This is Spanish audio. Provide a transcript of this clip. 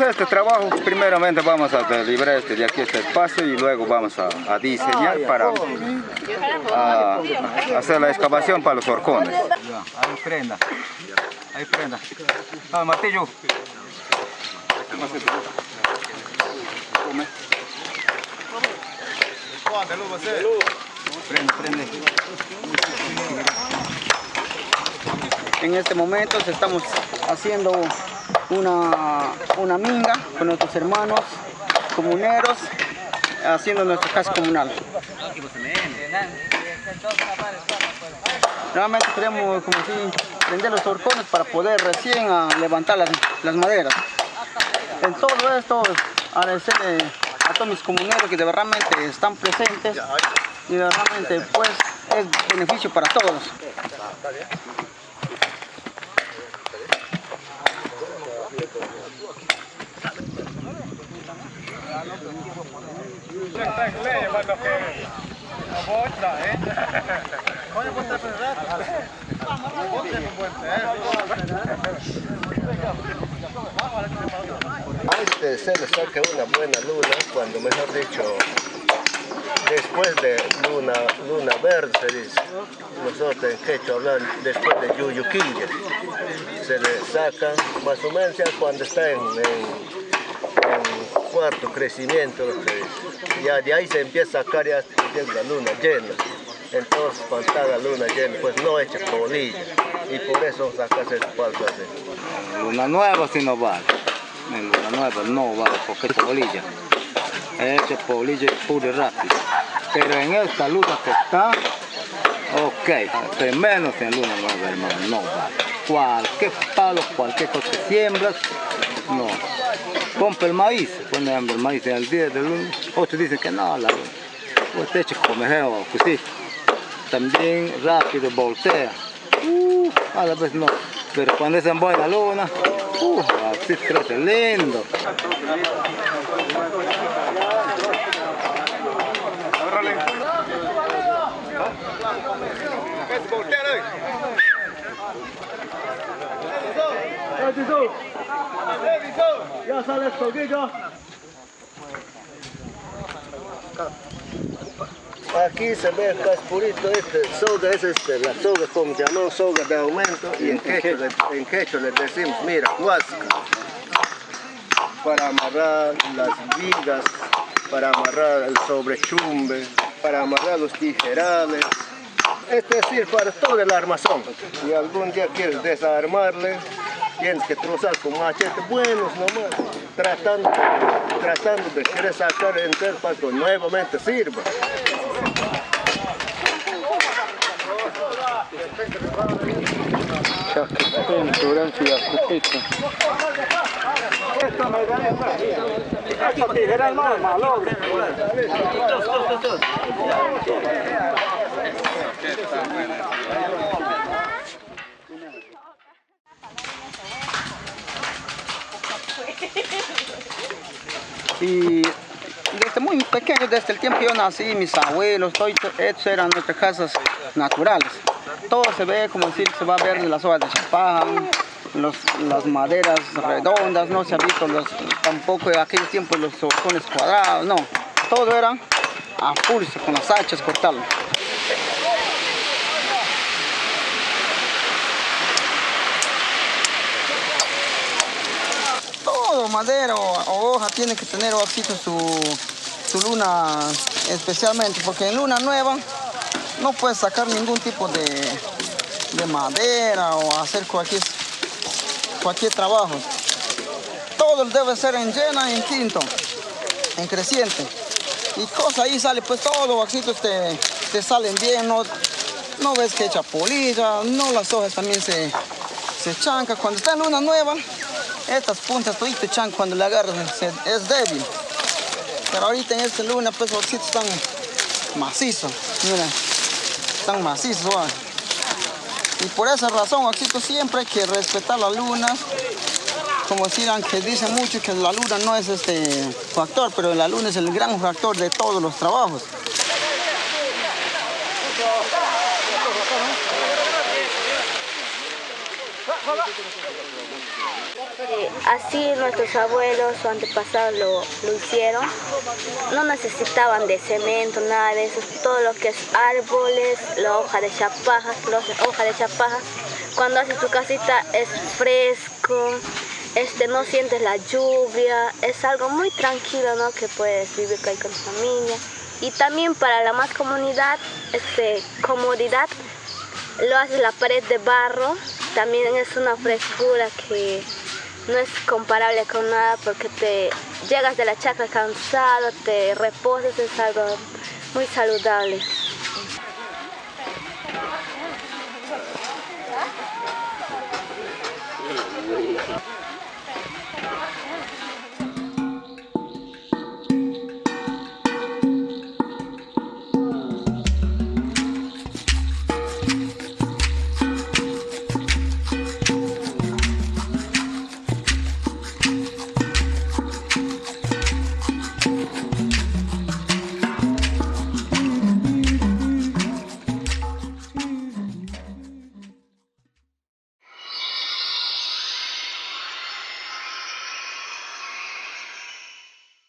hacer este trabajo, primeramente vamos a liberar de aquí este espacio y luego vamos a diseñar para hacer la excavación para los horcones. Ahí prenda. Ahí prenda. Ah, martillo. Prende. En este momento estamos haciendo una minga con nuestros hermanos comuneros, haciendo nuestra casa comunal. Realmente queremos como si prender los horcones para poder recién levantar las maderas. En todo esto, agradecerle a todos mis comuneros que de verdad están presentes y de verdad pues es beneficio para todos. Se le saca una buena luna, cuando mejor dicho, después de luna verde se dice. Nosotros en quechua hablamos después de yuyuquilla. Se le saca más o menos ya cuando está en cuarto crecimiento, lo que dice. Ya de ahí se empieza a sacar ya la luna llena. Entonces cuando está la luna llena, pues no echa polilla. Y por eso sacas el palco así. Luna nueva si no vale. En luna nueva no vale porque es polilla. Echa polilla pura y rápido. Pero en esta luna que está, ok, pero menos en luna nueva, hermano, no vale. Cualquier palo, cualquier cosa que siembras, no. Compra el maíz, pone el maíz en el día de luna. Otros dicen que no, la luna. Pues te echa comejeo, pues sí. También rápido voltea. A la vez no. Pero cuando es en buena luna, así crece lindo. Ya sale el toquillo. Aquí se ve acá es purito, soga es la soga como llamamos soga de aumento y en quechua le decimos, mira, huasca, para amarrar las vigas, para amarrar el sobrechumbe, para amarrar los tijerales, es decir, para todo el armazón. Si algún día quieres desarmarle, tienes que trozar con machetes buenos nomás, tratando de querer sacar entero para que nuevamente sirva. Y desde muy pequeño, desde el tiempo que yo nací, mis abuelos, estos eran nuestras casas naturales. Todo se ve, como decir, se va a ver de las hojas de chapaja, las maderas redondas, no se ha visto tampoco en aquellos tiempos los horcones cuadrados, no. Todo era a pulso, con las hachas cortarlo. Todo madera o hoja tiene que tener así su luna especialmente, porque en luna nueva no puedes sacar ningún tipo de madera o hacer cualquier trabajo. Todo debe ser en llena, en quinto, en creciente. Y cosa ahí sale, pues todo vaxitos te salen bien, no ves que echa polilla, no las hojas también se chanca. Cuando está en luna nueva, estas puntas todito chanca, cuando le agarras es débil. Pero ahorita en esta luna, pues los vaxitos están macizos, mira, están macizos. ¿Va? Y por esa razón, vaxitos, siempre hay que respetar la luna. Como decían, que dicen mucho que la luna no es factor, pero la luna es el gran factor de todos los trabajos. Así nuestros abuelos o antepasados lo hicieron. No necesitaban de cemento, nada de eso. Todo lo que es árboles, la hoja de chapajas, Cuando haces tu casita es fresco, no sientes la lluvia, es algo muy tranquilo, ¿no? Que puedes vivir ahí con tu familia. Y también para la más comodidad, lo haces la pared de barro. También es una frescura que no es comparable con nada porque te llegas de la chacra cansado, te reposas, es algo muy saludable.